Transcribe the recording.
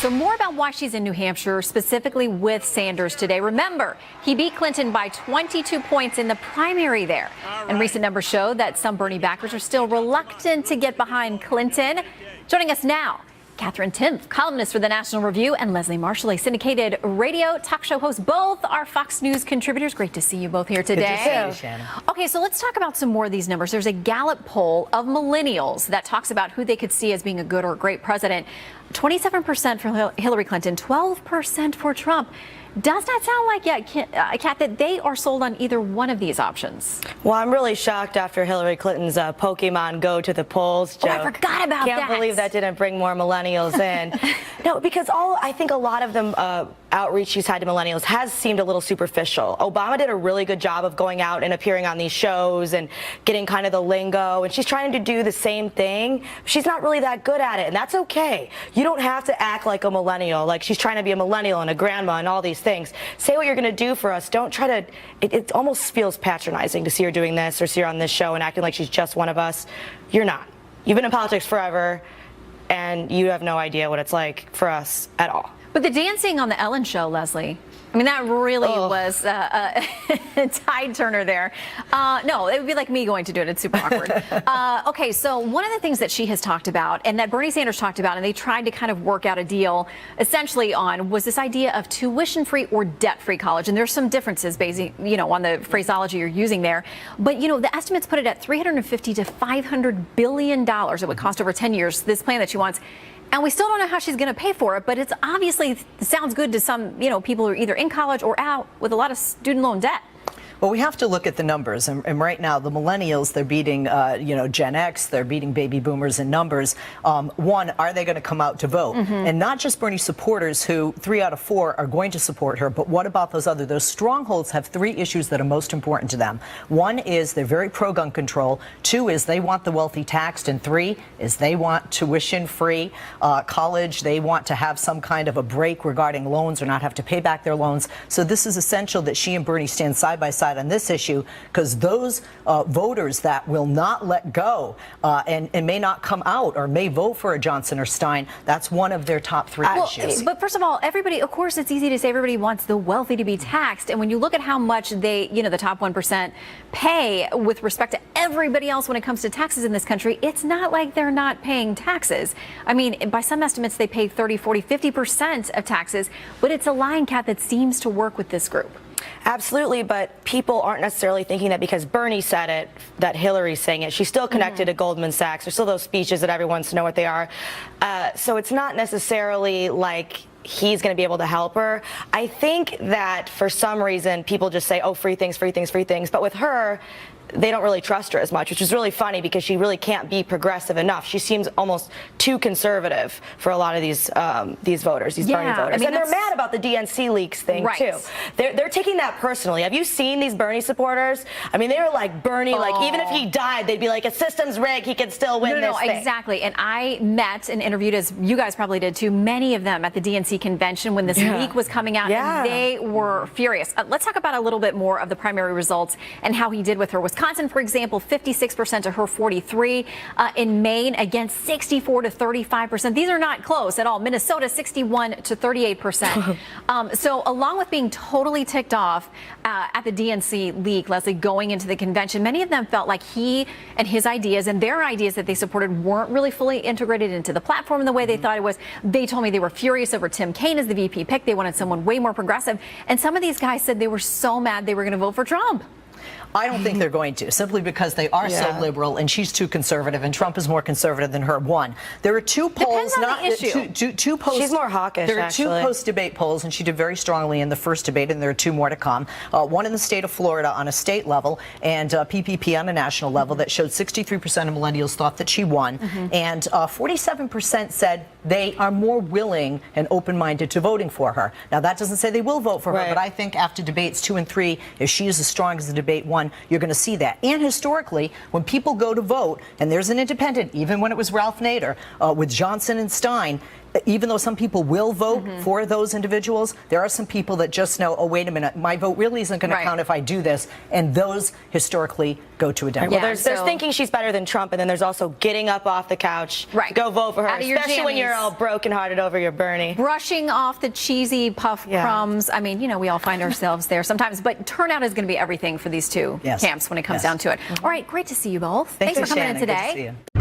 So more about why she's in New Hampshire, specifically with Sanders today. Remember, he beat Clinton by 22 points in the primary there. And recent numbers show that some Bernie backers are still reluctant to get behind Clinton. Joining us now, Catherine Timpf, columnist for the National Review, and Leslie Marshall, a syndicated radio talk show host. Both are Fox News contributors. Great to see you both here today. Good to see you, Shannon. Okay, so let's talk about some more of these numbers. There's a Gallup poll of millennials that talks about who they could see as being a good or great president. 27% for Hillary Clinton, 12% for Trump. Does not sound like yet, Kat, that they are sold on either one of these options. Well, I'm really shocked after Hillary Clinton's Pokemon go to the polls joke. Oh, I forgot about that. Can't believe that didn't bring more millennials in. No, because I think a lot of them outreach she's had to millennials has seemed a little superficial. Obama did a really good job of going out and appearing on these shows and getting kind of the lingo, and she's trying to do the same thing. She's not really that good at it, and that's okay. You don't have to act like a millennial, like she's trying to be a millennial and a grandma and all these things. Say what you're going to do for us. Don't try to, it almost feels patronizing to see her doing this or see her on this show and acting like she's just one of us. You're not. You've been in politics forever, and you have no idea what it's like for us at all. But the dancing on the Ellen show, Leslie, I mean, that really was a tide turner there. No, it would be like me going to do it. It's super awkward. Okay, so one of the things that she has talked about and that Bernie Sanders talked about, and they tried to kind of work out a deal essentially on, was this idea of tuition-free or debt-free college. And there's some differences, basically, on the phraseology you're using there. But, the estimates put it at $350 to $500 billion. It would cost over 10 years, this plan that she wants. And we still don't know how she's going to pay for it, but it's obviously sounds good to some, people who are either in college or out with a lot of student loan debt. Well, we have to look at the numbers, and right now the millennials, they're beating, Gen X, they're beating baby boomers in numbers. One, are they going to come out to vote? And not just Bernie supporters, who 3 out of 4 are going to support her, but what about those strongholds have 3 issues that are most important to them. 1 is they're very pro-gun control. 2 is they want the wealthy taxed, and 3 is they want tuition-free college. They want to have some kind of a break regarding loans or not have to pay back their loans. So this is essential that she and Bernie stand side by side on this issue, because those voters that will not let go and may not come out or may vote for a Johnson or Stein, that's one of their top 3 issues. But first of all, everybody, of course, it's easy to say everybody wants the wealthy to be taxed. And when you look at how much they, the top 1% pay with respect to everybody else when it comes to taxes in this country, it's not like they're not paying taxes. I mean, by some estimates, they pay 30, 40, 50% of taxes. But it's a line, Kat, that seems to work with this group. Absolutely, but people aren't necessarily thinking that because Bernie said it, that Hillary's saying it. She's still connected to Goldman Sachs. There's still those speeches that everyone wants to know what they are. So it's not necessarily like he's going to be able to help her. I think that for some reason people just say, oh, free things, free things, free things. But with her, they don't really trust her as much, which is really funny because she really can't be progressive enough. She seems almost too conservative for a lot of these voters, these Bernie voters. I mean, and they're mad about the DNC leaks thing, too. They're taking that personally. Have you seen these Bernie supporters? I mean, they were like, Bernie, like, even if he died, they'd be like, a system's rigged, he could still win this thing. Exactly. And I met and interviewed, as you guys probably did too, many of them at the DNC convention when this leak was coming out, and they were furious. Let's talk about a little bit more of the primary results and how he did with her. Wisconsin, for example, 56% to her 43%. In Maine, again, 64 to 35%. These are not close at all. Minnesota, 61 to 38%. So along with being totally ticked off at the DNC leak, Leslie, going into the convention, many of them felt like he and his ideas and their ideas that they supported weren't really fully integrated into the platform in the way they thought it was. They told me they were furious over Tim Kaine as the VP pick. They wanted someone way more progressive. And some of these guys said they were so mad they were going to vote for Trump. I don't think they're going to, simply because they are so liberal and she's too conservative and Trump is more conservative than her. One, there are 2 polls, two post. She's more hawkish. There are 2 post-debate polls, and she did very strongly in the first debate, and there are 2 more to come. One in the state of Florida on a state level, and PPP on a national level, that showed 63% of millennials thought that she won, and 47% said they are more willing and open-minded to voting for her. Now, that doesn't say they will vote for her, but I think after debates 2 and 3, if she is as strong as the debate 1, you're going to see that. And historically, when people go to vote, and there's an independent, even when it was Ralph Nader, with Johnson and Stein, even though some people will vote for those individuals, there are some people that just know, oh, wait a minute, my vote really isn't going to count if I do this. And those historically go to a Democrat. Well, there's thinking she's better than Trump, and then there's also getting up off the couch to go vote for her, especially when you're all brokenhearted over your Bernie. Brushing off the cheesy puff crumbs. I mean, you know, we all find ourselves there sometimes, but turnout is going to be everything for these two camps when it comes down to it. All right, great to see you both. Thanks for coming in today. Good to see you.